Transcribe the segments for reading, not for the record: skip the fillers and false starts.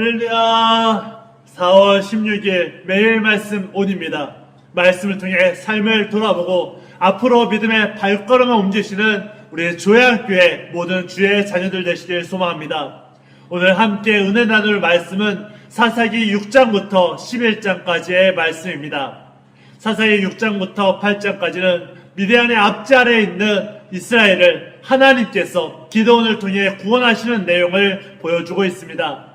할렐루야. 4월 16일 매일 말씀 온입니다. 말씀을 통해 삶을 돌아보고 앞으로 믿음의 발걸음을 옮기시는 우리 조양교회 모든 주의 자녀들 되시길 소망합니다. 오늘 함께 은혜 나눌 말씀은 사사기 6장부터 11장까지의 말씀입니다. 사사기 6장부터 8장까지는 미디안의 앞지 아래에 있는 이스라엘을 하나님께서 기드온을 통해 구원하시는 내용을 보여주고 있습니다.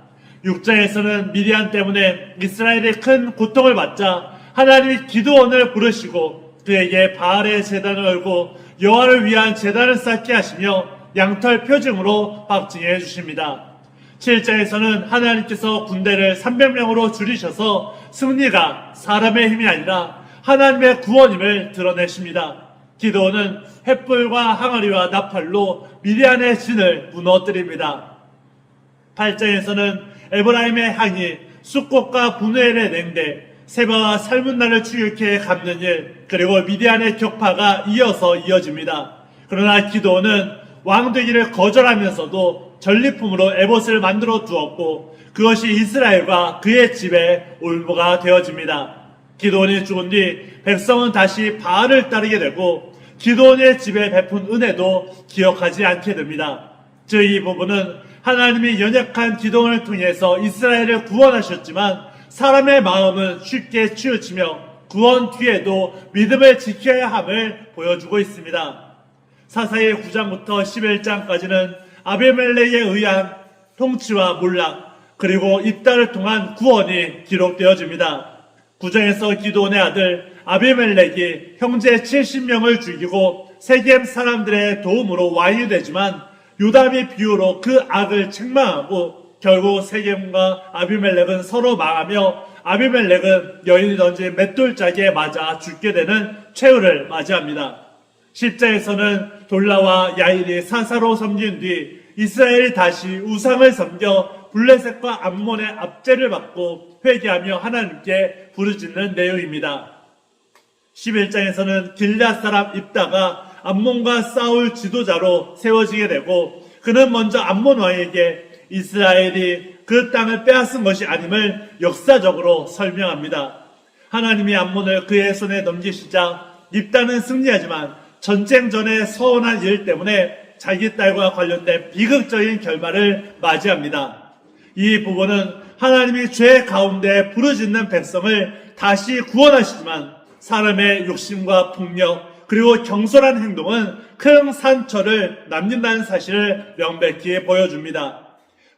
6장에서는 미디안 때문에 이스라엘이 큰 고통을 받자 하나님이 기드온을 부르시고 그에게 바알의 제단을 걸고 여호와를 위한 제단을 쌓게 하시며 양털 표징으로 박증해 주십니다. 7장에서는 하나님께서 군대를 300명으로 줄이셔서 승리가 사람의 힘이 아니라 하나님의 구원임을 드러내십니다. 기드온은 횃불과 항아리와 나팔로 미디안의 진을 무너뜨립니다. 8장에서는 에브라임의 항이 숫꽃과 분회엘의 냉대, 세바와 살문나를 추격해 갚는 일, 그리고 미디안의 격파가 이어집니다. 그러나 기드온은 왕되기를 거절하면서도 전리품으로 에봇을 만들어 두었고 그것이 이스라엘과 그의 집의 올무가 되어집니다. 기드온이 죽은 뒤 백성은 다시 바알을 따르게 되고 기드온의 집에 베푼 은혜도 기억하지 않게 됩니다. 즉 이 부분은 하나님이 연약한 기드온을 통해서 이스라엘을 구원하셨지만 사람의 마음은 쉽게 치우치며 구원 뒤에도 믿음을 지켜야 함을 보여주고 있습니다. 사사기 9장부터 11장까지는 아비멜렉에 의한 통치와 몰락 그리고 입달을 통한 구원이 기록되어집니다. 9장에서 기드온의 아들 아비멜렉이 형제 70명을 죽이고 세겜 사람들의 도움으로 왕이 되지만 요담이 비유로 그 악을 책망하고 결국 세겜과 아비멜렉은 서로 망하며 아비멜렉은 여인이 던진 맷돌짝에 맞아 죽게 되는 최후를 맞이합니다. 10장에서는 돌라와 야일이 사사로 섬긴 뒤 이스라엘이 다시 우상을 섬겨 블레셋과 암몬의 압제를 받고 회개하며 하나님께 부르짖는 내용입니다. 11장에서는 길앗 사람 입다가 암몬과 싸울 지도자로 세워지게 되고 그는 먼저 암몬 왕에게 이스라엘이 그 땅을 빼앗은 것이 아님을 역사적으로 설명합니다. 하나님이 암몬을 그의 손에 넘기시자 입다는 승리하지만 전쟁 전에 서운한 일 때문에 자기 딸과 관련된 비극적인 결말을 맞이합니다. 이 부분은 하나님이 죄 가운데 부르짖는 백성을 다시 구원하시지만 사람의 욕심과 폭력 그리고 경솔한 행동은 큰 상처를 남긴다는 사실을 명백히 보여줍니다.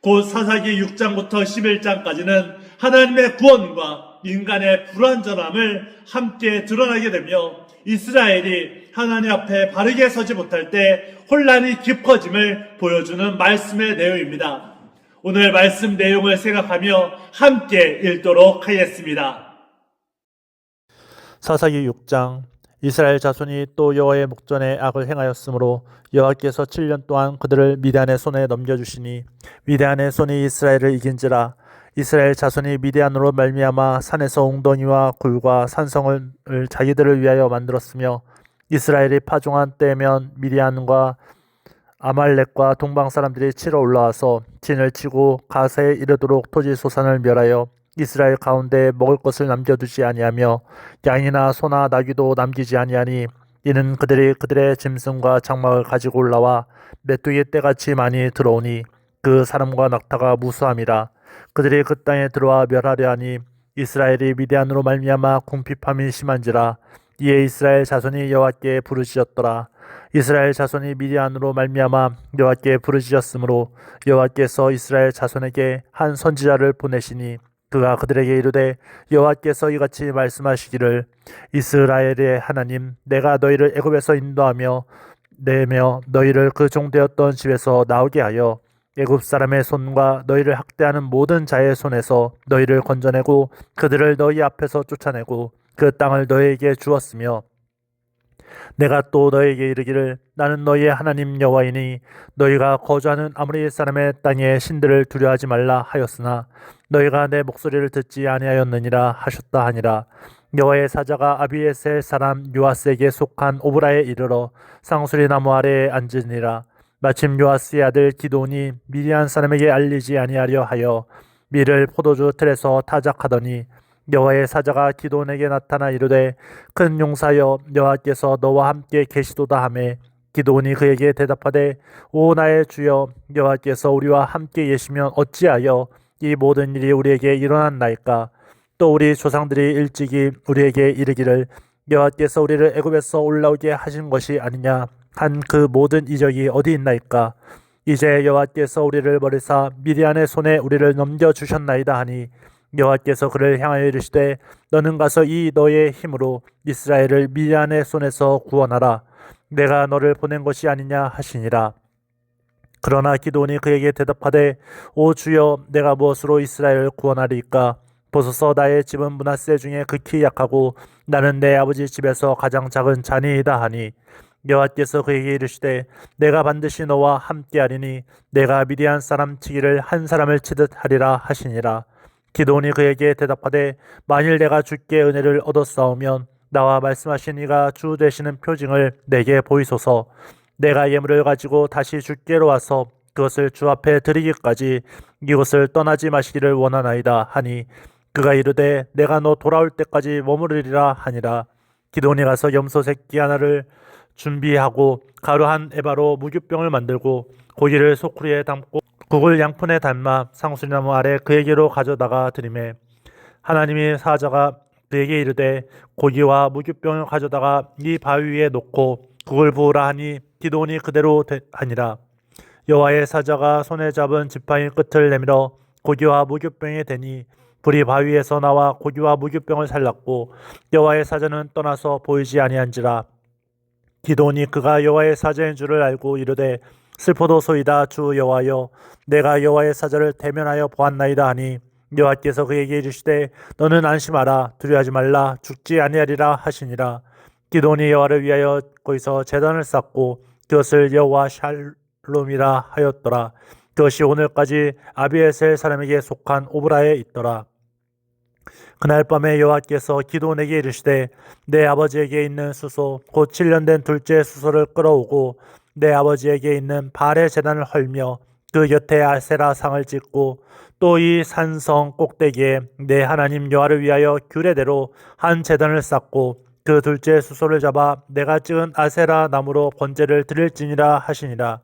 곧 사사기 6장부터 11장까지는 하나님의 구원과 인간의 불완전함을 함께 드러나게 되며 이스라엘이 하나님 앞에 바르게 서지 못할 때 혼란이 깊어짐을 보여주는 말씀의 내용입니다. 오늘 말씀 내용을 생각하며 함께 읽도록 하겠습니다. 사사기 6장 이스라엘 자손이 또 여호와의 목전에 악을 행하였으므로 여호와께서 7년 동안 그들을 미디안의 손에 넘겨주시니 미디안의 손이 이스라엘을 이긴지라. 이스라엘 자손이 미디안으로 말미암아 산에서 웅덩이와 굴과 산성을 자기들을 위하여 만들었으며 이스라엘이 파종한 때면 미디안과 아말렉과 동방 사람들이 치러 올라와서 진을 치고 가세에 이르도록 토지 소산을 멸하여 이스라엘 가운데 먹을 것을 남겨두지 아니하며 양이나 소나 나귀도 남기지 아니하니 이는 그들이 그들의 짐승과 장막을 가지고 올라와 메뚜기 떼같이 많이 들어오니 그 사람과 낙타가 무수함이라. 그들이 그 땅에 들어와 멸하려 하니 이스라엘이 미디안으로 말미암아 궁핍함이 심한지라. 이에 이스라엘 자손이 여호와께 부르짖었더라. 이스라엘 자손이 미디안으로 말미암아 여호와께 부르짖었으므로 여호와께서 이스라엘 자손에게 한 선지자를 보내시니 그가 그들에게 이르되 여호와께서 이같이 말씀하시기를 이스라엘의 하나님 내가 너희를 애굽에서 인도하며 내며 너희를 그 종되었던 집에서 나오게 하여 애굽 사람의 손과 너희를 학대하는 모든 자의 손에서 너희를 건져내고 그들을 너희 앞에서 쫓아내고 그 땅을 너희에게 주었으며 내가 또 너희에게 이르기를 나는 너희의 하나님 여호와이니 너희가 거주하는 아모리 사람의 땅의 신들을 두려워하지 말라 하였으나 너희가 내 목소리를 듣지 아니하였느니라 하셨다 하니라. 여호와의 사자가 아비에셀 사람 요아스에게 속한 오브라에 이르러 상수리 나무 아래에 앉으니라. 마침 요아스의 아들 기드온이 미디안 사람에게 알리지 아니하려 하여 밀을 포도주 틀에서 타작하더니 여호와의 사자가 기드온에게 나타나 이르되 큰 용사여 여호와께서 너와 함께 계시도다 하매 기드온이 그에게 대답하되 오 나의 주여 여호와께서 우리와 함께 계시면 어찌하여 이 모든 일이 우리에게 일어났나이까. 또 우리 조상들이 일찍이 우리에게 이르기를 여호와께서 우리를 애굽에서 올라오게 하신 것이 아니냐 한 그 모든 이적이 어디 있나이까. 이제 여호와께서 우리를 버리사 미디안의 손에 우리를 넘겨주셨나이다 하니 여호와께서 그를 향하여 이르시되 너는 가서 이 너의 힘으로 이스라엘을 미디안의 손에서 구원하라. 내가 너를 보낸 것이 아니냐 하시니라. 그러나 기드온이 그에게 대답하되 오 주여 내가 무엇으로 이스라엘을 구원하리이까. 보소서 나의 집은 므낫세 중에 극히 약하고 나는 내 아버지 집에서 가장 작은 자니이다 하니 여호와께서 그에게 이르시되 내가 반드시 너와 함께하리니 내가 미디안 사람 치기를 한 사람을 치듯 하리라 하시니라. 기드온이 그에게 대답하되 만일 내가 주께 은혜를 얻었사오면 나와 말씀하신 이가 주 되시는 표징을 내게 보이소서. 내가 예물을 가지고 다시 주께로 와서 그것을 주 앞에 드리기까지 이곳을 떠나지 마시기를 원하나이다 하니 그가 이르되 내가 너 돌아올 때까지 머무르리라 하니라. 기드온이 가서 염소 새끼 하나를 준비하고 가루 한 에바로 무교병을 만들고 고기를 소쿠리에 담고 국을 양푼에 담아 상수리나무 아래 그에게로 가져다가 드리매 하나님이 사자가 그에게 이르되 고기와 무교병을 가져다가 이 바위 위에 놓고 국을 부으라 하니 기드온이 그대로 하니라. 여호와의 사자가 손에 잡은 지팡이 끝을 내밀어 고기와 무교병에 대니 불이 바위에서 나와 고기와 무교병을 살랐고 여호와의 사자는 떠나서 보이지 아니한지라. 기드온이 그가 여호와의 사자인 줄을 알고 이르되 슬퍼도소이다 주 여호와여 내가 여호와의 사자를 대면하여 보았나이다 하니 여호와께서 그에게 이르시되 너는 안심하라 두려워하지 말라 죽지 아니하리라 하시니라. 기드온이 여호와를 위하여 거기서 제단을 쌓고 그것을 여호와 샬롬이라 하였더라. 그것이 오늘까지 아비에셀 사람에게 속한 오브라에 있더라. 그날 밤에 여호와께서 기드온에게 이르시되 내 아버지에게 있는 수소 곧 7년 된 둘째 수소를 끌어오고 내 아버지에게 있는 발의 제단을 헐며 그 곁에 아세라 상을 짓고 또 이 산성 꼭대기에 내 하나님 여호와를 위하여 규례대로 한 제단을 쌓고 그 둘째 수소를 잡아 내가 찍은 아세라 나무로 번제를 드릴지니라 하시니라.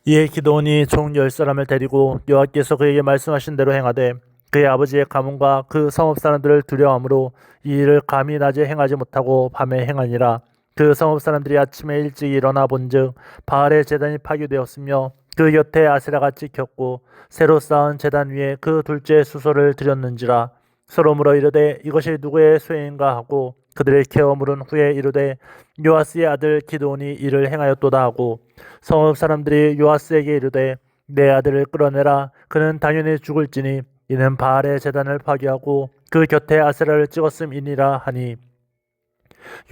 이에 기드온이 총 10사람을 데리고 여호와께서 그에게 말씀하신 대로 행하되 그의 아버지의 가문과 그 성읍 사람들을 두려워하므로 이 일을 감히 낮에 행하지 못하고 밤에 행하니라. 그 성읍 사람들이 아침에 일찍 일어나 본즉 바알의 제단이 파괴되었으며 그 곁에 아세라가 찍혔고 새로 쌓은 제단 위에 그 둘째 수소를 드렸는지라. 서로 물어 이르되 이것이 누구의 쇠인가 하고 그들을 캐어 물은 후에 이르되 요아스의 아들 기드온이 이를 행하였도다 하고 성읍 사람들이 요아스에게 이르되 내 아들을 끌어내라. 그는 당연히 죽을지니 이는 바알의 제단을 파괴하고 그 곁에 아세라를 찍었음이니라 하니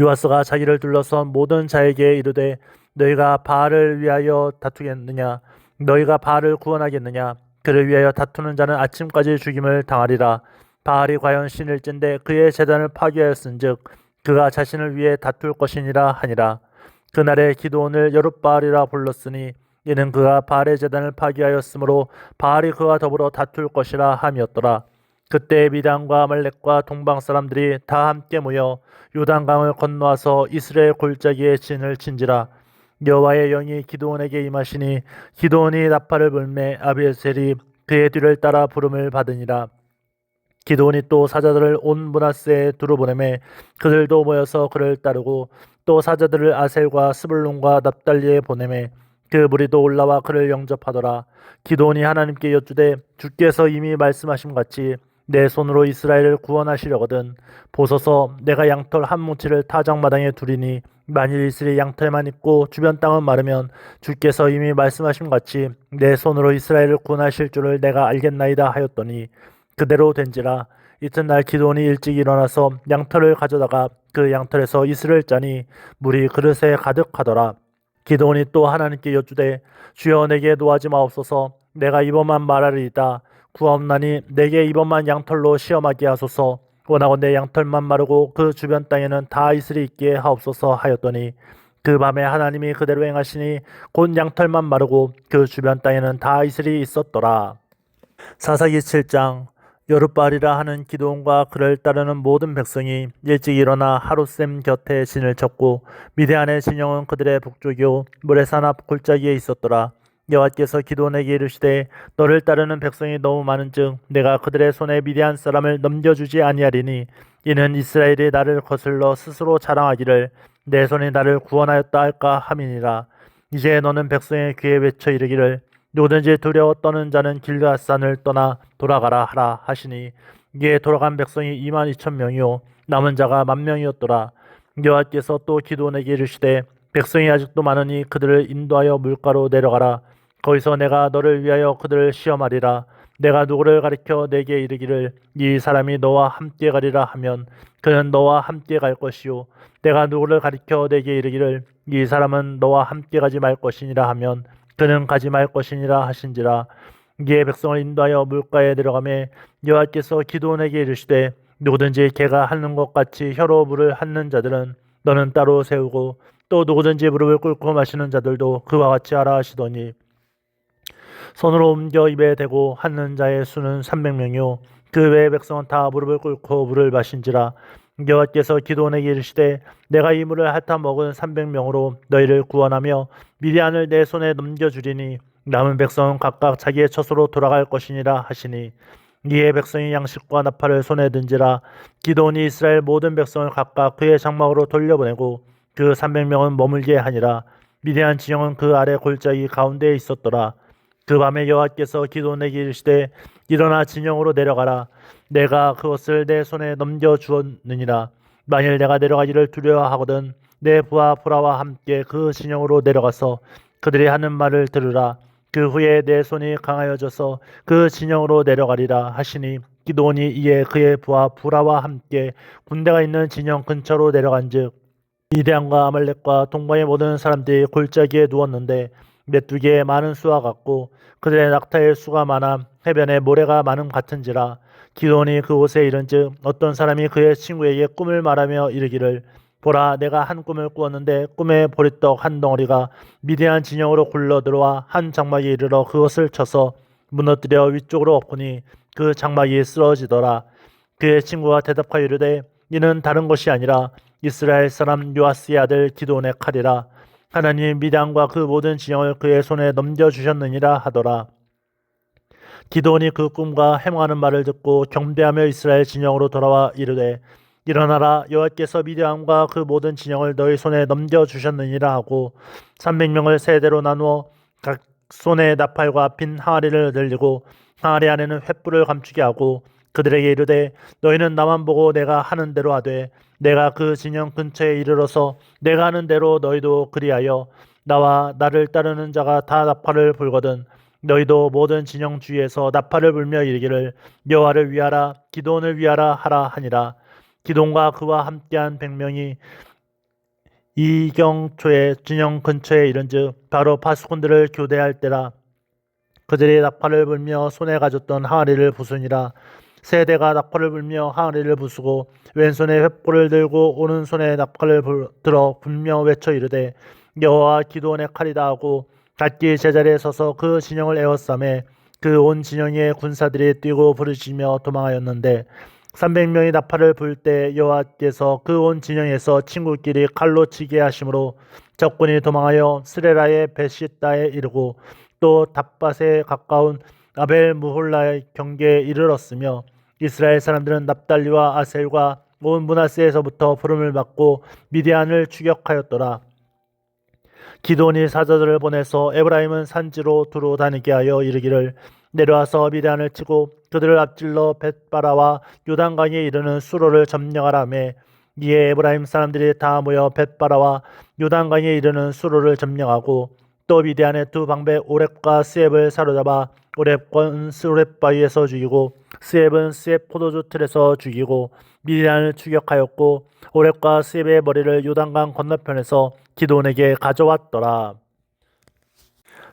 요아스가 자기를 둘러선 모든 자에게 이르되 너희가 바알을 위하여 다투겠느냐 너희가 바알을 구원하겠느냐 그를 위하여 다투는 자는 아침까지 죽임을 당하리라. 바알이 과연 신일진데 그의 제단을 파괴하였은즉 그가 자신을 위해 다툴 것이니라 하니라. 그날에 기드온을 여룻바알이라 불렀으니 이는 그가 바알의 제단을 파괴하였으므로 바알이 그와 더불어 다툴 것이라 함이었더라. 그때 미단과 아말렉과 동방 사람들이 다 함께 모여 요단강을 건너와서 이스라엘 골짜기에 진을 친지라. 여호와의 영이 기드온에게 임하시니 기드온이 나팔을 불매 아비에셀이 그의 뒤를 따라 부름을 받으니라. 기드온이 또 사자들을 온 므낫세에 두루 보내매 그들도 모여서 그를 따르고 또 사자들을 아셀과 스불론과 납달리에 보내매 그 무리도 올라와 그를 영접하더라. 기드온이 하나님께 여쭈되 주께서 이미 말씀하신 같이 내 손으로 이스라엘을 구원하시려거든 보소서 내가 양털 한 뭉치를 타작마당에 두리니 만일 이슬이 양털만 있고 주변 땅은 마르면 주께서 이미 말씀하신 같이 내 손으로 이스라엘을 구원하실 줄을 내가 알겠나이다 하였더니 그대로 된지라. 이튿날 기드온이 일찍 일어나서 양털을 가져다가 그 양털에서 이슬을 짜니 물이 그릇에 가득하더라. 기드온이 또 하나님께 여쭈되 주여 내게 노하지 마옵소서. 내가 이번만 말하리이다. 구하옵나니 내게 이번만 양털로 시험하게 하소서. 원하건대 양털만 마르고 그 주변 땅에는 다 이슬이 있게 하옵소서 하였더니 그 밤에 하나님이 그대로 행하시니 곧 양털만 마르고 그 주변 땅에는 다 이슬이 있었더라. 사사기 7장. 여룻바알이라 하는 기드온과 그를 따르는 모든 백성이 일찍 일어나 하룻샘 곁에 진을 쳤고 미디안의 진영은 그들의 북쪽이요 모레산 앞 골짜기에 있었더라. 여호와께서 기드온에게 이르시되 너를 따르는 백성이 너무 많은즉 내가 그들의 손에 미디안 사람을 넘겨주지 아니하리니 이는 이스라엘이 나를 거슬러 스스로 자랑하기를 내 손이 나를 구원하였다 할까 함이니라. 이제 너는 백성의 귀에 외쳐 이르기를 누구든지 두려워 떠는 자는 길앗산을 떠나 돌아가라 하라 하시니 이에 돌아간 백성이 22,000명이요 남은 자가 10,000명이었더라. 여호와께서 또 기드온에게 이르시되 백성이 아직도 많으니 그들을 인도하여 물가로 내려가라. 거기서 내가 너를 위하여 그들을 시험하리라. 내가 누구를 가리켜 내게 이르기를 이 사람이 너와 함께 가리라 하면 그는 너와 함께 갈 것이요 내가 누구를 가리켜 내게 이르기를 이 사람은 너와 함께 가지 말 것이니라 하면 그는 가지 말 것이니라 하신지라. 이에 백성을 인도하여 물가에 내려가매 여호와께서 기드온에게 이르시되 누구든지 개가 하는 것 같이 혀로 물을 핥는 자들은 너는 따로 세우고 또 누구든지 무릎을 꿇고 마시는 자들도 그와 같이 하라 하시더니 손으로 옮겨 입에 대고 핥는 자의 수는 300명이요 그 외의 백성은 다 무릎을 꿇고 물을 마신지라. 여호와께서 기드온에게 이르시되 내가 이 물을 핥아 먹은 300명으로 너희를 구원하며 미디안을 내 손에 넘겨주리니 남은 백성은 각각 자기의 처소로 돌아갈 것이니라 하시니 이에 백성이 양식과 나팔을 손에 든지라. 기드온이 이스라엘 모든 백성을 각각 그의 장막으로 돌려보내고 그 300명은 머물게 하니라. 미디안 진영은 그 아래 골짜기 가운데에 있었더라. 그 밤에 여호와께서 기드온에게 이르시되 일어나 진영으로 내려가라. 내가 그것을 내 손에 넘겨주었느니라. 만일 내가 내려가기를 두려워하거든 내 부하 보라와 함께 그 진영으로 내려가서 그들이 하는 말을 들으라. 그 후에 내 손이 강하여져서 그 진영으로 내려가리라 하시니 기드온이 이에 그의 부하 보라와 함께 군대가 있는 진영 근처로 내려간즉 미디안과 아말렉과 동방의 모든 사람들이 골짜기에 누웠는데 메뚜기의 많은 수와 같고 그들의 낙타의 수가 많아 해변에 모래가 많음 같은지라. 기드온이 그곳에 이른즉 어떤 사람이 그의 친구에게 꿈을 말하며 이르기를 보라 내가 한 꿈을 꾸었는데 꿈에 보리떡 한 덩어리가 미디안 진영으로 굴러들어와 한 장막에 이르러 그것을 쳐서 무너뜨려 위쪽으로 엎으니 그 장막이 쓰러지더라. 그의 친구가 대답하여 이르되 이는 다른 것이 아니라 이스라엘 사람 요아스의 아들 기드온의 칼이라. 하나님이 미디안과 그 모든 진영을 그의 손에 넘겨주셨느니라 하더라. 기드온이 그 꿈과 행하는 말을 듣고 경배하며 이스라엘 진영으로 돌아와 이르되 일어나라 여호와께서 미디안과 그 모든 진영을 너희 손에 넘겨주셨느니라 하고 300명을 세대로 나누어 각 손에 나팔과 빈 항아리를 들리고 항아리 안에는 횃불을 감추게 하고 그들에게 이르되 너희는 나만 보고 내가 하는 대로 하되 내가 그 진영 근처에 이르러서 내가 하는 대로 너희도 그리하여 나와 나를 따르는 자가 다 나팔을 불거든 너희도 모든 진영 주위에서 나팔을 불며 이르기를 여호와를 위하라 기드온을 위하라 하라 하니라. 기드온과 그와 함께한 100명이 이경초에 진영 근처에 이른즉 바로 파수꾼들을 교대할 때라. 그들이 나팔을 불며 손에 가졌던 항아리를 부수니라. 세대가 나팔을 불며 항아리를 부수고 왼손에 횃불을 들고 오른손에 나팔을 들어 불며 외쳐 이르되 여호와 기드온의 칼이다 하고 각기 제자리에 서서 그 진영을 에워싸매 그 온 진영의 군사들이 뛰고 부르짖으며 도망하였는데 300명이 나팔을 불 때 여호와께서 그 온 진영에서 친구끼리 칼로 치게 하심으로 적군이 도망하여 스레라의 베시다에 이르고 또 답밭에 가까운 아벨 무홀라의 경계에 이르렀으며 이스라엘 사람들은 납달리와 아셀과 온 므낫세에서부터 부름을 받고 미디안을 추격하였더라. 기드온이 사자들을 보내서 에브라임은 산지로 두루 다니게 하여 이르기를 내려와서 미디안을 치고 그들을 앞질러 벳바라와 요단강에 이르는 수로를 점령하라 하매 이에 에브라임 사람들이 다 모여 벳바라와 요단강에 이르는 수로를 점령하고 또 미디안의 두 방배 오렙과 스엡을 사로잡아 오렙은 스엡 바위에서 죽이고 스엡은 스엡 포도주 틀에서 죽이고 미디안을 추격하였고 오렙과 스엡의 머리를 요단강 건너편에서 기드온에게 가져왔더라.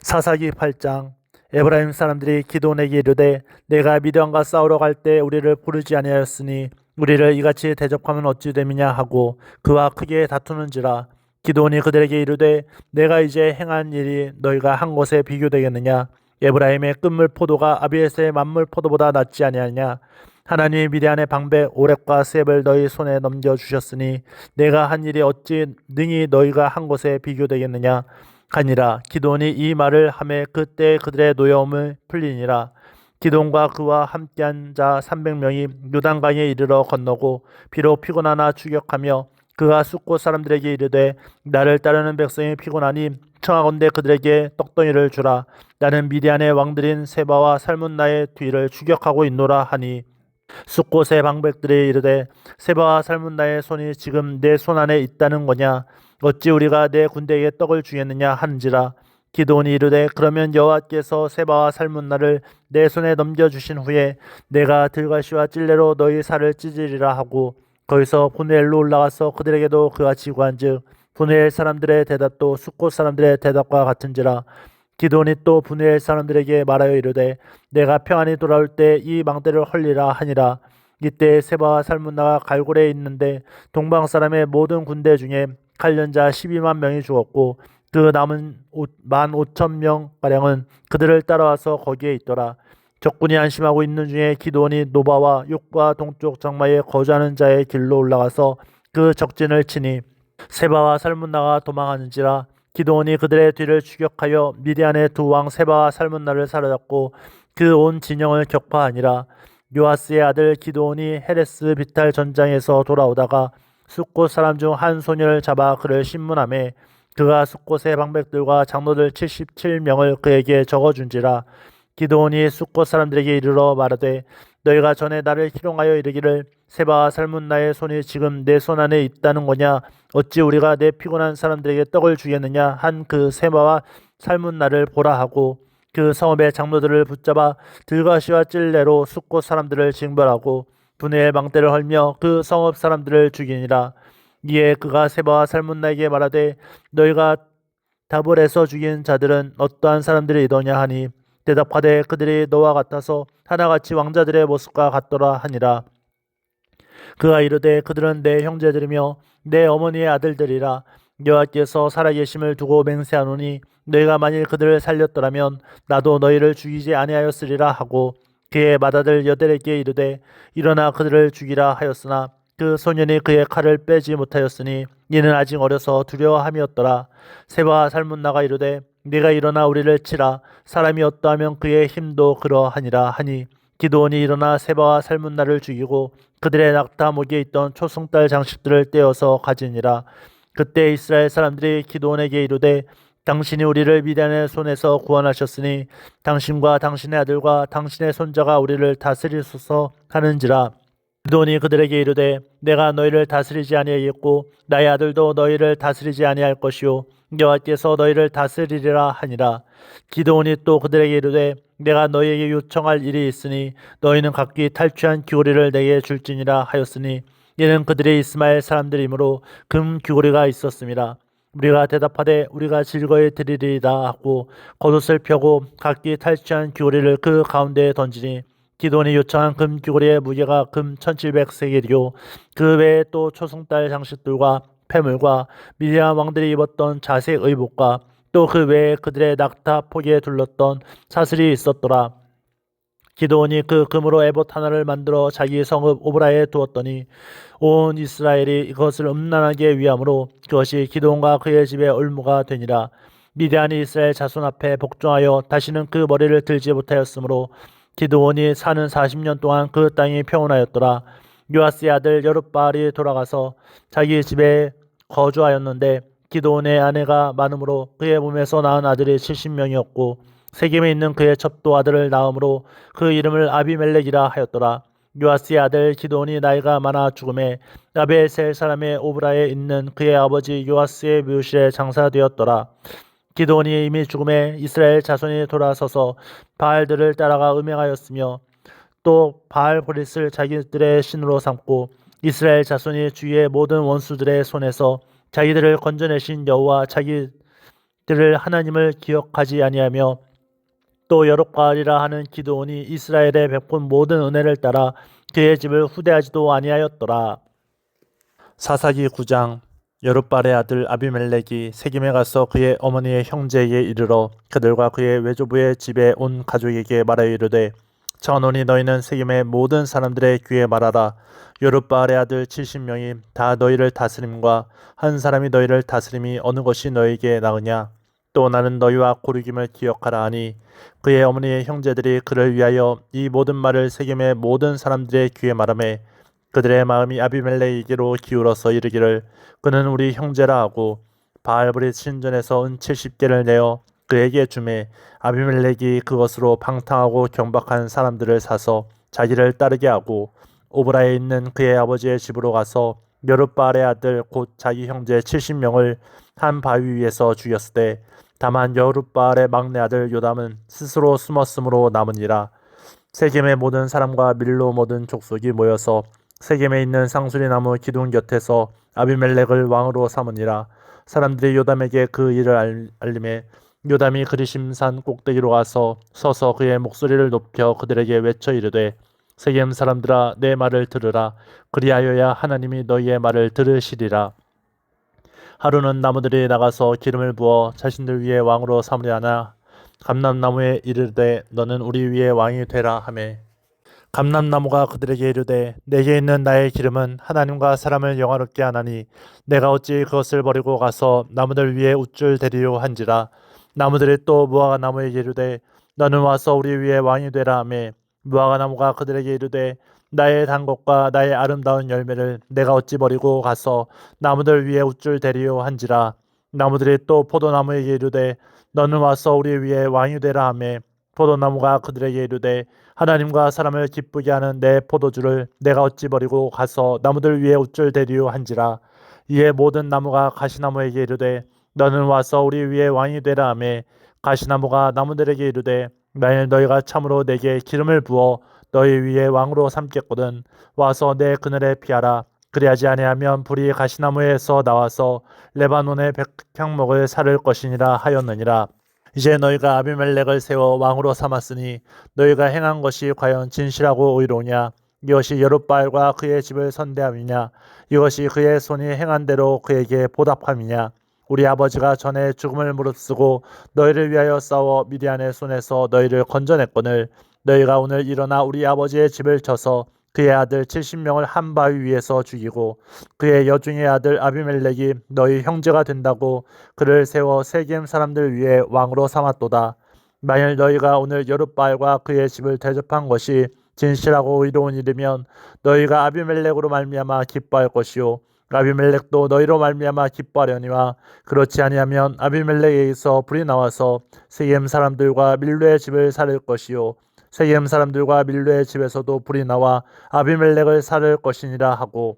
사사기 8장. 에브라임 사람들이 기드온에게 이르되 내가 미디안과 싸우러 갈 때 우리를 부르지 아니하였으니 우리를 이같이 대적하면 어찌 됨이냐 하고 그와 크게 다투는지라. 기드온이 그들에게 이르되 내가 이제 행한 일이 너희가 한 것에 비교되겠느냐. 에브라임의 끝물 포도가 아비에스의 만물 포도보다 낫지 아니하냐. 하나님이 미디안의 방백 오렙과 스앱을 너희 손에 넘겨주셨으니 내가 한 일이 어찌 능히 너희가 한 것에 비교되겠느냐 하니라. 기드온이 이 말을 하매 그때 그들의 노여움을 풀리니라. 기드온과 그와 함께한 자 300명이 요단강에 이르러 건너고 비록 피곤하나 추격하며 그가 숫곳 사람들에게 이르되 나를 따르는 백성이 피곤하니 청하건대 그들에게 떡덩이를 주라. 나는 미디안의 왕들인 세바와 살문나의 뒤를 추격하고 있노라 하니 숫곳의 방백들이 이르되 세바와 살문나의 손이 지금 내 손 안에 있다는 거냐. 어찌 우리가 내 군대에게 떡을 주겠느냐 하는지라. 기드온이 이르되 그러면 여호와께서 세바와 살문나를 내 손에 넘겨주신 후에 내가 들가시와 찔레로 너희 살을 찢으리라 하고 거기서 분엘로 올라가서 그들에게도 그같이 구한즉 분엘 사람들의 대답도 숫곳 사람들의 대답과 같은지라. 기드온이 또 분엘 사람들에게 말하여 이르되 내가 평안히 돌아올 때 이 망대를 헐리라 하니라. 이때 세바와 살문나가 갈골에 있는데 동방 사람의 모든 군대 중에 칼련자 12만 명이 죽었고 그 남은 15,000명가량은 그들을 따라와서 거기에 있더라. 적군이 안심하고 있는 중에 기드온이 노바와 육과 동쪽 장마에 거주하는 자의 길로 올라가서 그 적진을 치니 세바와 살문나가 도망하는지라. 기드온이 그들의 뒤를 추격하여 미디안의 두 왕 세바와 살문나를 사로잡고 그 온 진영을 격파하니라. 요아스의 아들 기드온이 헤레스 비탈 전장에서 돌아오다가 숫곳 사람 중 한 소년을 잡아 그를 신문하매 그가 숫곳의 방백들과 장로들 77명을 그에게 적어준지라. 기드온이 숫곳 사람들에게 이르러 말하되 너희가 전에 나를 희롱하여 이르기를 세바와 살문나의 손이 지금 내 손 안에 있다는 거냐. 어찌 우리가 내 피곤한 사람들에게 떡을 주겠느냐 한 그 세바와 살문나를 보라 하고 그 성읍의 장로들을 붙잡아 들가시와 찔레로 숫곳 사람들을 징벌하고 분해의 망대를 헐며 그 성읍 사람들을 죽이니라. 이에 그가 세바와 살문나에게 말하되 너희가 다볼에서 죽인 자들은 어떠한 사람들이더냐 하니 대답하되 그들이 너와 같아서 하나같이 왕자들의 모습과 같더라 하니라. 그가 이르되 그들은 내 형제들이며 내 어머니의 아들들이라. 여호와께서 살아계심을 두고 맹세하노니 너희가 만일 그들을 살렸더라면 나도 너희를 죽이지 아니하였으리라 하고 그의 맏아들 여델에게 이르되 일어나 그들을 죽이라 하였으나 그 소년이 그의 칼을 빼지 못하였으니 이는 아직 어려서 두려워함이었더라. 세바와 살문나가 이르되 네가 일어나 우리를 치라. 사람이 어떠하면 그의 힘도 그러하니라 하니 기드온이 일어나 세바와 살문나를 죽이고 그들의 낙타 목에 있던 초승달 장식들을 떼어서 가지니라. 그때 이스라엘 사람들이 기드온에게 이르되 당신이 우리를 미디안의 손에서 구원하셨으니 당신과 당신의 아들과 당신의 손자가 우리를 다스리소서 하는지라. 기드온이 그들에게 이르되 내가 너희를 다스리지 아니하겠고 나의 아들도 너희를 다스리지 아니할 것이요 여호와께서 너희를 다스리리라 하니라. 기드온이 또 그들에게 이르되 내가 너희에게 요청할 일이 있으니 너희는 각기 탈취한 귀고리를 내게 줄지니라 하였으니 이는 그들이 이스마엘 사람들이므로 금 귀고리가 있었음이라. 우리가 대답하되 우리가 즐거이 드리리이다 하고 겉옷을 펴고 각기 탈취한 귀고리를 그 가운데에 던지니 기드온이 요청한 금 귀고리의 무게가 금 1700세겔이요 그 외에 또 초승달 장식들과 폐물과 미디안 왕들이 입었던 자색 의복과 또 그 외에 그들의 낙타 포기에 둘렀던 사슬이 있었더라. 기드온이 그 금으로 에봇 하나를 만들어 자기 성읍 오브라에 두었더니 온 이스라엘이 이것을 음란하게 위함으로 그것이 기드온과 그의 집의 올무가 되니라. 미디안이 이스라엘 자손 앞에 복종하여 다시는 그 머리를 들지 못하였으므로 기드온이 사는 40년 동안 그 땅이 평온하였더라. 요아스의 아들 여룻바알이 돌아가서 자기 집에 거주하였는데 기드온의 아내가 많으므로 그의 몸에서 낳은 아들이 70명이었고 세겜에 있는 그의 첩도 아들을 낳음으로 그 이름을 아비멜렉이라 하였더라. 요아스의 아들 기드온이 나이가 많아 죽음에 아벨셀 사람의 오브라에 있는 그의 아버지 요아스의 묘실에 장사되었더라. 기드온이 이미 죽음에 이스라엘 자손이 돌아서서 바알들을 따라가 음행하였으며 또 바알 보릿을 자기들의 신으로 삼고 이스라엘 자손이 주위의 모든 원수들의 손에서 자기들을 건져내신 여호와 자기들을 하나님을 기억하지 아니하며 또 여룻바알이라 하는 기드온이 이스라엘에 베푼 모든 은혜를 따라 그의 집을 후대하지도 아니하였더라. 사사기 9장. 여룻바알의 아들 아비멜렉이 세겜에 가서 그의 어머니의 형제에게 이르러 그들과 그의 외조부의 집에 온 가족에게 말하여 이르되 청하노니 너희는 세겜의 모든 사람들의 귀에 말하라. 여룻바알의 아들 70명이 다 너희를 다스림과 한 사람이 너희를 다스림이 어느 것이 너희에게 나으냐. 또 나는 너희와 고르김을 기억하라 하니 그의 어머니의 형제들이 그를 위하여 이 모든 말을 세겜의 모든 사람들의 귀에 말하매 그들의 마음이 아비멜렉에게로 기울어서 이르기를 그는 우리 형제라 하고 바알브릿 신전에서 은 70개를 내어 그에게 주매 아비멜렉이 그것으로 방탕하고 경박한 사람들을 사서 자기를 따르게 하고 오브라에 있는 그의 아버지의 집으로 가서 여룻바알의 아들 곧 자기 형제 70명을 한 바위 위에서 죽였으되 다만 여룻바알의 막내 아들 요담은 스스로 숨었으므로 남으니라. 세겜의 모든 사람과 밀로 모든 족속이 모여서 세겜에 있는 상수리 나무 기둥 곁에서 아비멜렉을 왕으로 삼으니라. 사람들이 요담에게 그 일을 알림해 요담이 그리심산 꼭대기로 가서 서서 그의 목소리를 높여 그들에게 외쳐 이르되 세겜 사람들아 내 말을 들으라. 그리하여야 하나님이 너희의 말을 들으시리라. 하루는 나무들이 나가서 기름을 부어 자신들 위에 왕으로 삼으려 하나 감람나무에 이르되 너는 우리 위에 왕이 되라 하매 감람나무가 그들에게 이르되 내게 있는 나의 기름은 하나님과 사람을 영화롭게 하나니 내가 어찌 그것을 버리고 가서 나무들 위에 우쭐 대리요 한지라. 나무들이 또 무화과 나무에게 이르되 너는 와서 우리 위에 왕이 되라 하매 무화과 나무가 그들에게 이르되 나의 단 것과 나의 아름다운 열매를 내가 어찌 버리고 가서 나무들 위에 우쭐 대리요 한지라. 나무들이 또 포도나무에게 이르되 너는 와서 우리 위에 왕이 되라 하매 포도나무가 그들에게 이르되 하나님과 사람을 기쁘게 하는 내 포도주를 내가 어찌 버리고 가서 나무들 위에 우쭐 대리요 한지라. 이에 모든 나무가 가시나무에게 이르되 너는 와서 우리 위에 왕이 되라 하매 가시나무가 나무들에게 이르되 만일 너희가 참으로 내게 기름을 부어 너희 위에 왕으로 삼겠거든 와서 내 그늘에 피하라. 그리하지 아니하면 불이 가시나무에서 나와서 레바논의 백향목을 사를 것이니라 하였느니라. 이제 너희가 아비멜렉을 세워 왕으로 삼았으니 너희가 행한 것이 과연 진실하고 의로우냐. 이것이 여룻바알과 그의 집을 선대함이냐. 이것이 그의 손이 행한 대로 그에게 보답함이냐. 우리 아버지가 전에 죽음을 무릅쓰고 너희를 위하여 싸워 미디안의 손에서 너희를 건져냈거늘 너희가 오늘 일어나 우리 아버지의 집을 쳐서 그의 아들 70명을 한 바위 위에서 죽이고 그의 여중의 아들 아비멜렉이 너희 형제가 된다고 그를 세워 세겜 사람들 위에 왕으로 삼았도다. 만일 너희가 오늘 여룻바알과 그의 집을 대접한 것이 진실하고 의로운 일이면 너희가 아비멜렉으로 말미암아 기뻐할 것이요 아비멜렉도 너희로 말미암아 기뻐하려니와 그렇지 아니하면 아비멜렉에게서 불이 나와서 세겜 사람들과 밀로의 집을 살릴 것이요 세겜 사람들과 밀로의 집에서도 불이 나와 아비멜렉을 살릴 것이니라 하고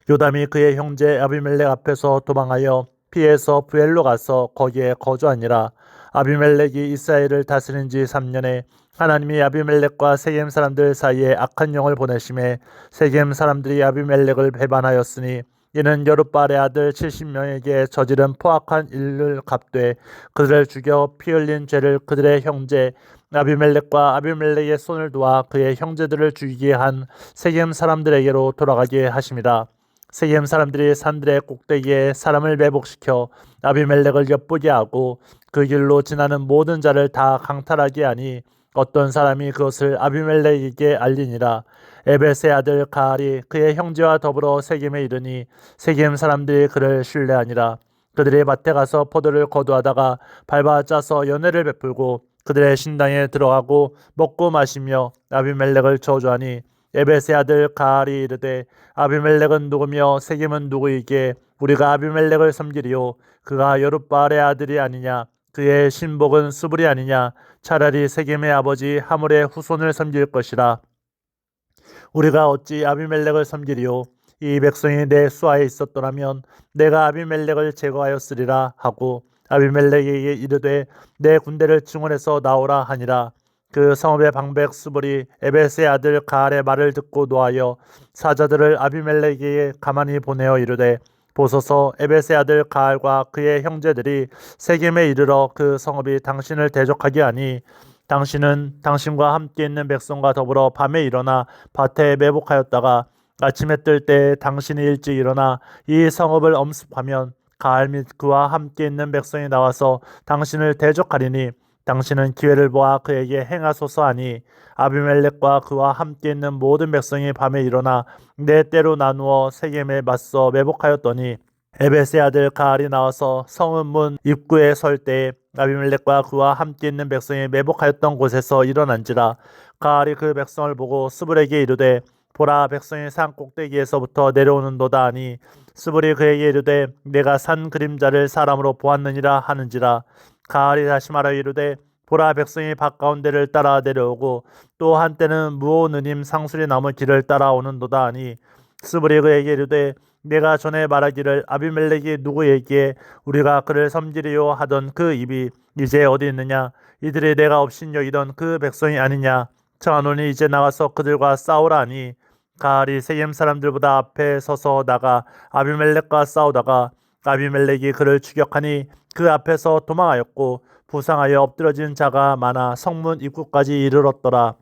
요담이 그의 형제 아비멜렉 앞에서 도망하여 피해서 부엘로 가서 거기에 거주하니라. 아비멜렉이 이스라엘을 다스린 지 3년에 하나님이 아비멜렉과 세겜 사람들 사이에 악한 영을 보내심에 세겜 사람들이 아비멜렉을 배반하였으니 이는 여룻바알의 아들 70명에게 저지른 포악한 일을 갚되 그들을 죽여 피 흘린 죄를 그들의 형제 아비멜렉과 아비멜렉의 손을 도와 그의 형제들을 죽이게 한 세겜 사람들에게로 돌아가게 하심이라. 세겜 사람들이 산들의 꼭대기에 사람을 매복시켜 아비멜렉을 엿보게 하고 그 길로 지나는 모든 자를 다 강탈하게 하니 어떤 사람이 그것을 아비멜렉에게 알리니라. 에벳의 아들 가알이 그의 형제와 더불어 세겜에 이르니 세겜 사람들이 그를 신뢰하니라. 그들이 밭에 가서 포도를 거두하다가 밟아 짜서 연회를 베풀고 그들의 신당에 들어가고 먹고 마시며 아비멜렉을 저주하니 에벳의 아들 가알이 이르되 아비멜렉은 누구며 세겜은 누구이기에 우리가 아비멜렉을 섬기리요 그가 여룻바알의 아들이 아니냐 그의 신복은 수불이 아니냐 차라리 세겜의 아버지 하물의 후손을 섬길 것이라. 우리가 어찌 아비멜렉을 섬기리요 이 백성이 내 수하에 있었더라면 내가 아비멜렉을 제거하였으리라 하고 아비멜렉에게 이르되 내 군대를 증원해서 나오라 하니라. 그 성읍의 방백 수불이 에벳의 아들 가알의 말을 듣고 노하여 사자들을 아비멜렉에게 가만히 보내어 이르되 보소서 에벳의 아들 가알과 그의 형제들이 세겜에 이르러 그 성읍이 당신을 대적하게 하니 당신은 당신과 함께 있는 백성과 더불어 밤에 일어나 밭에 매복하였다가 아침에 뜰 때 당신이 일찍 일어나 이 성읍을 엄습하면 가알 및 그와 함께 있는 백성이 나와서 당신을 대적하리니 당신은 기회를 보아 그에게 행하소서 하니 아비멜렉과 그와 함께 있는 모든 백성이 밤에 일어나 네 때로 나누어 세겜에 맞서 매복하였더니 에벳의 아들 가알이 나와서 성읍 문 입구에 설 때에 아비멜렉과 그와 함께 있는 백성이 매복하였던 곳에서 일어난지라. 가알이 그 백성을 보고 스불에게 이르되 보라, 백성이 산 꼭대기에서부터 내려오는도다 하니 스불이 그에게 이르되 내가 산 그림자를 사람으로 보았느니라 하는지라. 가알이 다시 말하여 이르되 보라, 백성이 밭 가운데를 따라 내려오고 또 한때는 무오느님 상수리 나무 길을 따라 오는도다 하니 스불이 그에게 이르되 내가 전에 말하기를 아비멜렉이 누구에게 우리가 그를 섬기리요 하던 그 입이 이제 어디 있느냐? 이들이 내가 업신여기던 그 백성이 아니냐? 청하노니 이제 나가서 그들과 싸우라 하니 가알이 세겜 사람들보다 앞에 서서 나가 아비멜렉과 싸우다가 아비멜렉이 그를 추격하니 그 앞에서 도망하였고 부상하여 엎드러진 자가 많아 성문 입구까지 이르렀더라.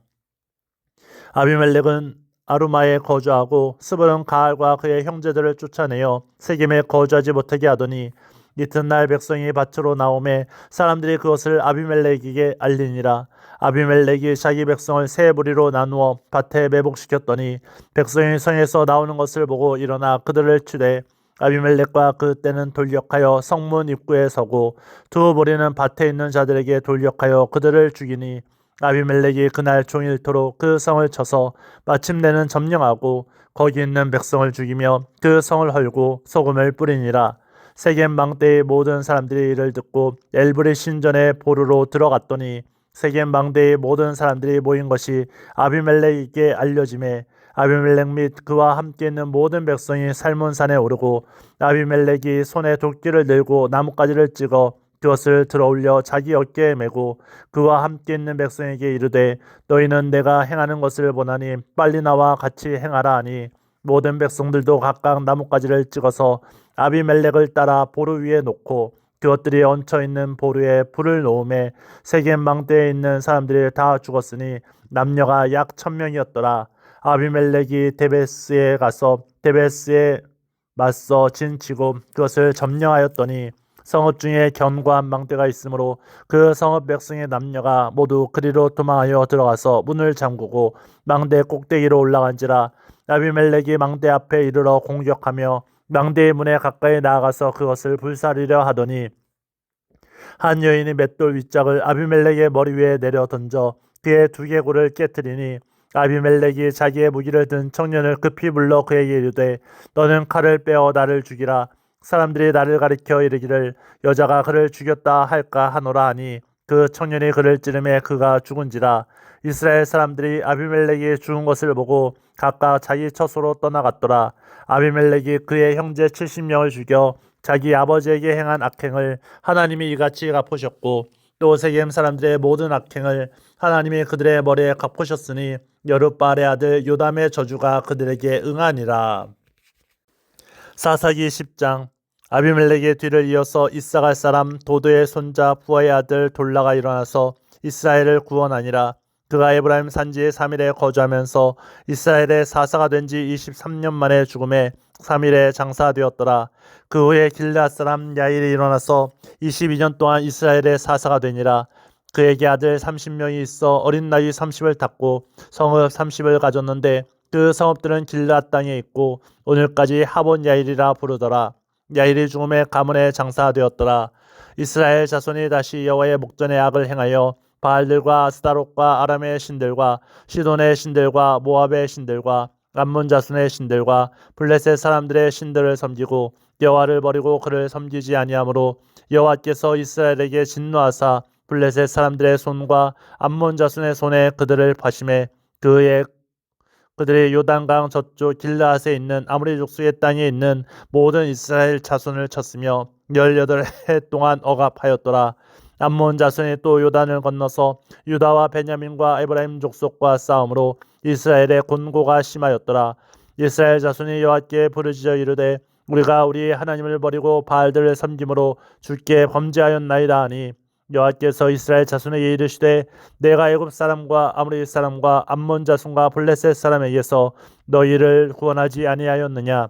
아비멜렉은 아루마에 거주하고 스불은 가알과 그의 형제들을 쫓아내어 세겜에 거주하지 못하게 하더니 이튿날 백성이 밭으로 나오매 사람들이 그것을 아비멜렉에게 알리니라. 아비멜렉이 자기 백성을 세 무리로 나누어 밭에 매복시켰더니 백성이 성에서 나오는 것을 보고 일어나 그들을 치되 아비멜렉과 그때는 돌격하여 성문 입구에 서고 두 무리는 밭에 있는 자들에게 돌격하여 그들을 죽이니 아비멜렉이 그날 종일토록 그 성을 쳐서 마침내는 점령하고 거기 있는 백성을 죽이며 그 성을 헐고 소금을 뿌리니라. 세겜 망대의 모든 사람들이 이를 듣고 엘브리 신전의 보루로 들어갔더니 세겜 망대의 모든 사람들이 모인 것이 아비멜렉에게 알려지매 아비멜렉 및 그와 함께 있는 모든 백성이 살몬산에 오르고 아비멜렉이 손에 도끼를 들고 나뭇가지를 찍어 그것을 들어올려 자기 어깨에 메고 그와 함께 있는 백성에게 이르되 너희는 내가 행하는 것을 보나니 빨리 나와 같이 행하라 하니 모든 백성들도 각각 나뭇가지를 찍어서 아비멜렉을 따라 보루 위에 놓고 그것들이 얹혀 있는 보루에 불을 놓음에 세겜 망대에 있는 사람들이 다 죽었으니 남녀가 약 1000명이었더라. 아비멜렉이 데베스에 가서 데베스에 맞서 진치고 그것을 점령하였더니 성읍 중에 견고한 망대가 있으므로 그 성읍 백성의 남녀가 모두 그리로 도망하여 들어가서 문을 잠그고 망대 꼭대기로 올라간지라. 아비멜렉이 망대 앞에 이르러 공격하며 망대의 문에 가까이 나아가서 그것을 불사르려 하더니 한 여인이 맷돌 윗짝을 아비멜렉의 머리 위에 내려 던져 그의 두개골을 깨뜨리니 아비멜렉이 자기의 무기를 든 청년을 급히 불러 그에게 이르되 너는 칼을 빼어 나를 죽이라. 사람들이 나를 가리켜 이르기를 여자가 그를 죽였다 할까 하노라 하니 그 청년이 그를 찌르매 그가 죽은지라. 이스라엘 사람들이 아비멜렉이 죽은 것을 보고 각각 자기 처소로 떠나갔더라. 아비멜렉이 그의 형제 70명을 죽여 자기 아버지에게 행한 악행을 하나님이 이같이 갚으셨고 또 세겜 사람들의 모든 악행을 하나님이 그들의 머리에 갚으셨으니 여룻바알의 아들 요담의 저주가 그들에게 응하니라. 사사기 10장. 아비멜렉의 뒤를 이어서 이사갈 사람 도도의 손자 부하의 아들 돌라가 일어나서 이스라엘을 구원하니라. 그가 에브라임 산지의 3일에 거주하면서 이스라엘의 사사가 된 지 23년 만에 죽음에 3일에 장사되었더라. 그 후에 길르앗 사람 야일이 일어나서 22년 동안 이스라엘의 사사가 되니라. 그에게 아들 30명이 있어 어린 나이 30을 탔고 성읍 30을 가졌는데 그 성읍들은 길르앗 땅에 있고 오늘까지 하본 야일이라 부르더라. 야일이 죽음에 가문에 장사되었더라. 이스라엘 자손이 다시 여호와의 목전에 악을 행하여 바알들과 아스타롯과 아람의 신들과 시돈의 신들과 모압의 신들과 암몬 자손의 신들과 블레셋 사람들의 신들을 섬기고 여호와를 버리고 그를 섬기지 아니하므로 여호와께서 이스라엘에게 진노하사 블레셋 사람들의 손과 암몬 자손의 손에 그들을 파심해 그들이 요단강 저쪽 길르앗에 있는 아므리 족속의 땅에 있는 모든 이스라엘 자손을 쳤으며 18해 동안 억압하였더라. 암몬 자손이 또 요단을 건너서 유다와 베냐민과 에브라임 족속과 싸움으로 이스라엘의 곤고가 심하였더라. 이스라엘 자손이 여호와께 부르짖어 이르되 우리가 우리 하나님을 버리고 바알들을 섬김으로 주께 범죄하였나이다 하니 여호와께서 이스라엘 자손에게 이르시되 내가 애굽 사람과 아모리 사람과 암몬 자손과 블레셋 사람에게서 너희를 구원하지 아니하였느냐.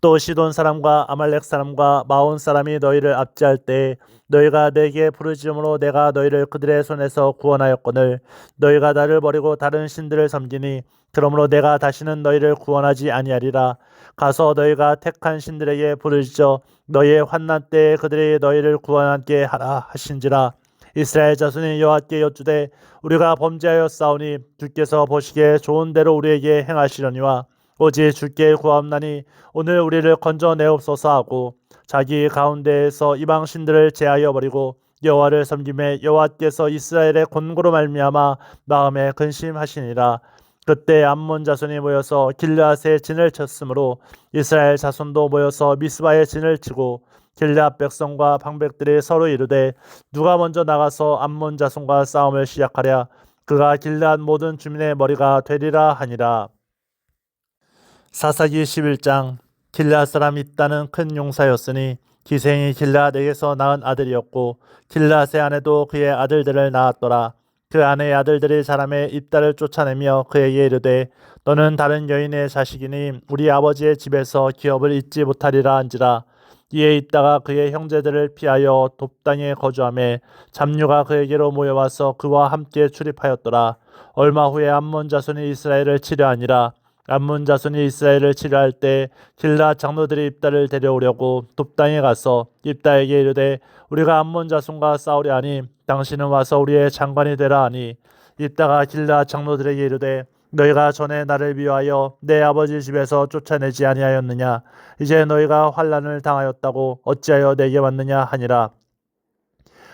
또 시돈 사람과 아말렉 사람과 마온 사람이 너희를 압제할 때 너희가 내게 부르짖음으로 내가 너희를 그들의 손에서 구원하였거늘 너희가 나를 버리고 다른 신들을 섬기니 그러므로 내가 다시는 너희를 구원하지 아니하리라. 가서 너희가 택한 신들에게 부르짖어 너희의 환난 때에 그들이 너희를 구원하게 하라 하신지라. 이스라엘 자손이 여호와께 여쭈되 우리가 범죄하여 싸우니 주께서 보시기에 좋은 대로 우리에게 행하시려니와 오직 주께 구하옵나니 오늘 우리를 건져내옵소서 하고 자기 가운데에서 이방 신들을 제하여 버리고 여호와를 섬김에 여호와께서 이스라엘의 권고로 말미암아 마음에 근심하시니라. 그때 암몬 자손이 모여서 길르앗에 진을 쳤으므로 이스라엘 자손도 모여서 미스바에 진을 치고 길르앗 백성과 방백들이 서로 이르되 누가 먼저 나가서 암몬 자손과 싸움을 시작하랴. 그가 길르앗 모든 주민의 머리가 되리라 하니라. 사사기 11장. 길르앗 사람 있다는 큰 용사였으니 기생이 길르앗에게서 낳은 아들이었고 길르앗의 아내도 그의 아들들을 낳았더라. 그 아내의 아들들이 자라매 입다를 쫓아내며 그에게 이르되 너는 다른 여인의 자식이니 우리 아버지의 집에서 기업을 잊지 못하리라 한지라. 이에 있다가 그의 형제들을 피하여 돕당에 거주하매 잡류가 그에게로 모여와서 그와 함께 출입하였더라. 얼마 후에 암몬 자손이 이스라엘을 치려하니라. 암몬 자손이 이스라엘을 치려할 때 길르앗 장로들이 입다를 데려오려고 돕당에 가서 입다에게 이르되 우리가 암몬 자손과 싸우려 하니 당신은 와서 우리의 장관이 되라 하니 입다가 길르앗 장로들에게 이르되 너희가 전에 나를 미워하여 내 아버지 집에서 쫓아내지 아니하였느냐. 이제 너희가 환난을 당하였다고 어찌하여 내게 왔느냐 하니라.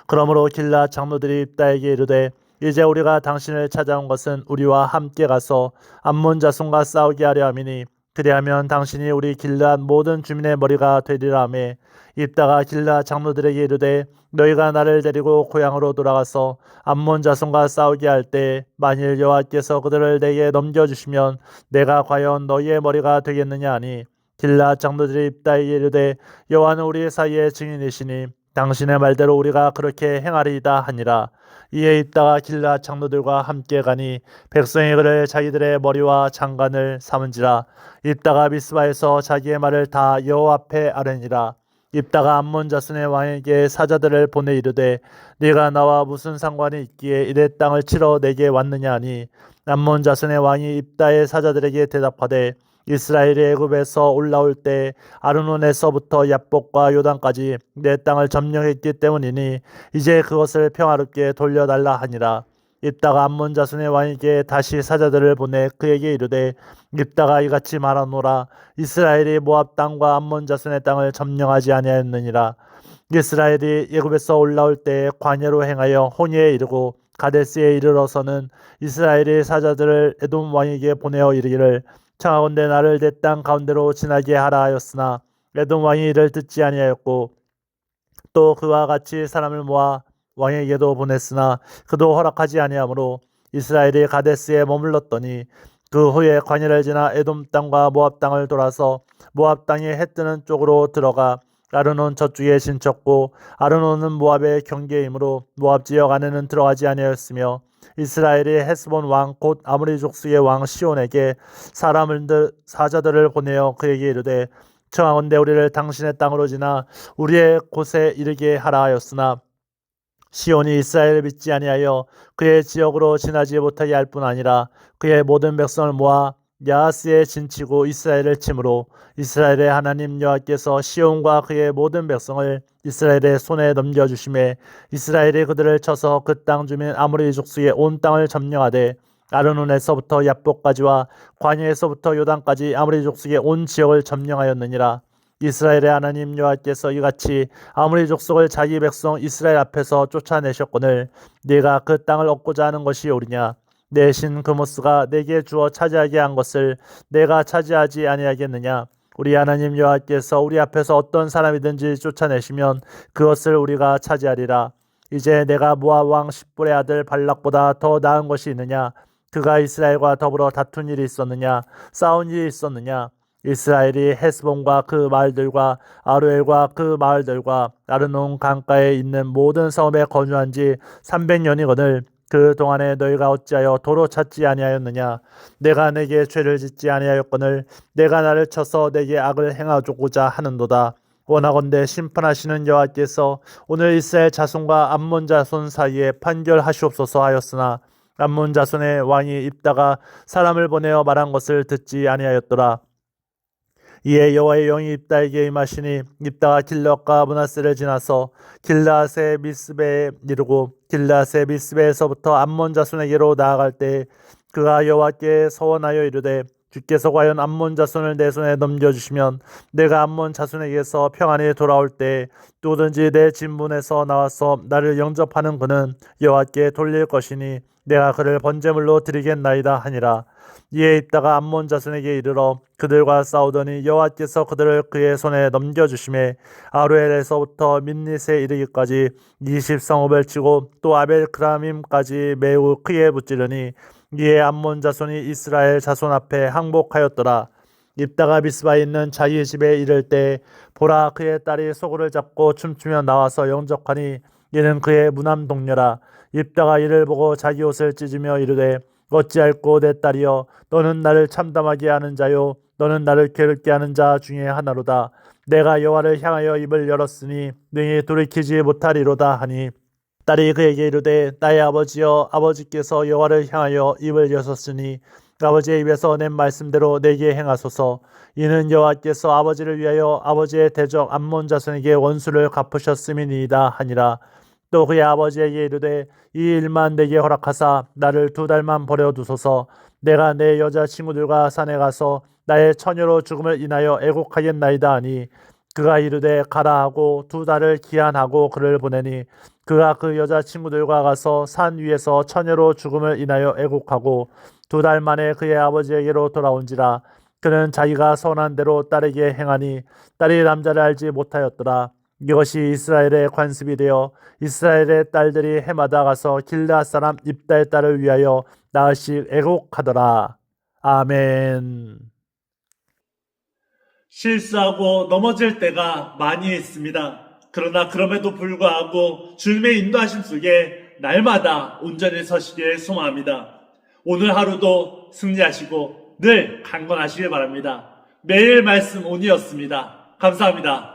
그러므로 길르앗 장로들이 입다에게 이르되 이제 우리가 당신을 찾아온 것은 우리와 함께 가서 암몬 자손과 싸우게 하려 함이니 그리하면 당신이 우리 길르앗 모든 주민의 머리가 되리라 하며 입다가 길르앗 장로들에게 이르되 너희가 나를 데리고 고향으로 돌아가서 암몬 자손과 싸우게 할 때 만일 여호와께서 그들을 내게 넘겨주시면 내가 과연 너희의 머리가 되겠느냐 하니 길르앗 장로들이 입다에게 이르되 여호와는 우리 사이의 증인이시니 당신의 말대로 우리가 그렇게 행하리이다 하니라. 이에 입다가 길르앗 장로들과 함께 가니 백성이 그를 자기들의 머리와 장관을 삼은지라. 입다가 미스바에서 자기의 말을 다 여호와 앞에 아뢰니라. 입다가 암몬 자손의 왕에게 사자들을 보내 이르되 네가 나와 무슨 상관이 있기에 이래 땅을 치러 내게 왔느냐 하니 암몬 자손의 왕이 입다의 사자들에게 대답하되 이스라엘이 애굽에서 올라올 때 아르논에서부터 야복과 요단까지 내 땅을 점령했기 때문이니 이제 그것을 평화롭게 돌려달라 하니라. 입다가 암몬 자손의 왕에게 다시 사자들을 보내 그에게 이르되 입다가 이같이 말하노라. 이스라엘이 모압 땅과 암몬 자손의 땅을 점령하지 아니하였느니라. 이스라엘이 애굽에서 올라올 때 광야로 행하여 호니에 이르고 가데스에 이르러서는 이스라엘이 사자들을 에돔 왕에게 보내어 이르기를 청하건대 나를 내 땅 가운데로 지나게 하라 하였으나 에돔 왕이 이를 듣지 아니하였고 또 그와 같이 사람을 모아 왕에게도 보냈으나 그도 허락하지 아니하므로 이스라엘이 가데스에 머물렀더니 그 후에 광야를 지나 에돔 땅과 모압 땅을 돌아서 모압 땅이 해 뜨는 쪽으로 들어가 아르논 저쪽에 진쳤고 아르논은 모압의 경계이므로 모압 지역 안에는 들어가지 아니하였으며 이스라엘이 헤스본 왕 곧 아모리 족속의 왕 시온에게 사자들을 보내어 그에게 이르되 청하건대 우리를 당신의 땅으로 지나 우리의 곳에 이르게 하라 하였으나 시온이 이스라엘을 믿지 아니하여 그의 지역으로 지나지 못하게 할 뿐 아니라 그의 모든 백성을 모아 야하스에 진치고 이스라엘을 치므로 이스라엘의 하나님 여호와께서 시온과 그의 모든 백성을 이스라엘의 손에 넘겨주심에 이스라엘이 그들을 쳐서 그 땅 주민 아모리 족속의 온 땅을 점령하되 아르논에서부터 야복까지와 광야에서부터 요단까지 아모리 족속의 온 지역을 점령하였느니라. 이스라엘의 하나님 여호와께서 이같이 아모리 족속을 자기 백성 이스라엘 앞에서 쫓아내셨거늘 네가 그 땅을 얻고자 하는 것이 옳으냐. 내 신 그모스가 내게 주어 차지하게 한 것을 내가 차지하지 아니하겠느냐. 우리 하나님 여호와께서 우리 앞에서 어떤 사람이든지 쫓아내시면 그것을 우리가 차지하리라. 이제 내가 모압 왕 십볼의 아들 발락보다 더 나은 것이 있느냐. 그가 이스라엘과 더불어 다툰 일이 있었느냐. 싸운 일이 있었느냐. 이스라엘이 헤스본과 그 마을들과 아루엘과 그 마을들과 아르논 강가에 있는 모든 성읍에 거주한 지 300년이거늘 그 동안에 너희가 어찌하여 도로 찾지 아니하였느냐. 내가 내게 죄를 짓지 아니하였거늘 내가 나를 쳐서 내게 악을 행하고자 하는도다. 원하건대 심판하시는 여호와께서 오늘 이스라엘 자손과 암몬 자손 사이에 판결하시옵소서 하였으나 암몬 자손의 왕이 입다가 사람을 보내어 말한 것을 듣지 아니하였더라. 이에 여호와의 영이 입다에게 임하시니 입다가 길앗과 므낫세를 지나서 길앗의 미스베에 이르고 길앗의 미스베에서부터 암몬 자손에게로 나아갈 때 그가 여호와께 서원하여 이르되 주께서 과연 암몬 자손을 내 손에 넘겨주시면 내가 암몬 자손에게서 평안히 돌아올 때 누구든지 내 진문에서 나와서 나를 영접하는 그는 여호와께 돌릴 것이니 내가 그를 번제물로 드리겠나이다 하니라. 이에 입다가 암몬 자손에게 이르러 그들과 싸우더니 여호와께서 그들을 그의 손에 넘겨주심에 아루엘에서부터 민닛에 이르기까지 20성읍을 치고 또 아벨크라밈까지 매우 크게 붙지르니 이에 암몬 자손이 이스라엘 자손 앞에 항복하였더라. 입다가 미스바에 있는 자기의 집에 이를 때 보라 그의 딸이 소굴을 잡고 춤추며 나와서 영접하니 이는 그의 무남 동료라. 입다가 이를 보고 자기 옷을 찢으며 이르되 어찌할꼬 내 딸이여 너는 나를 참담하게 하는 자요 너는 나를 괴롭게 하는 자 중에 하나로다. 내가 여호와를 향하여 입을 열었으니 능히 돌이키지 못하리로다 하니 딸이 그에게 이르되 나의 아버지여 아버지께서 여호와를 향하여 입을 여셨으니 아버지의 입에서 낸 말씀대로 내게 행하소서. 이는 여호와께서 아버지를 위하여 아버지의 대적 암몬 자손에게 원수를 갚으셨음이니이다 하니라. 또 그의 아버지에게 이르되 이 일만 내게 허락하사 나를 2달만 버려두소서. 내가 내 여자 친구들과 산에 가서 나의 처녀로 죽음을 인하여 애곡하겠나이다 하니 그가 이르되 가라 하고 2달을 기한하고 그를 보내니 그가 그 여자 친구들과 가서 산 위에서 처녀로 죽음을 인하여 애곡하고 2달 만에 그의 아버지에게로 돌아온지라. 그는 자기가 선한 대로 딸에게 행하니 딸이 남자를 알지 못하였더라. 이것이 이스라엘의 관습이 되어 이스라엘의 딸들이 해마다 가서 길앗 사람 입다의 딸을 위하여 나흘씩 애곡하더라. 아멘. 실수하고 넘어질 때가 많이 있습니다. 그러나 그럼에도 불구하고 주님의 인도하심 속에 날마다 온전히 서시길 소망합니다. 오늘 하루도 승리하시고 늘 강건하시길 바랍니다. 매일 말씀 온이었습니다. 감사합니다.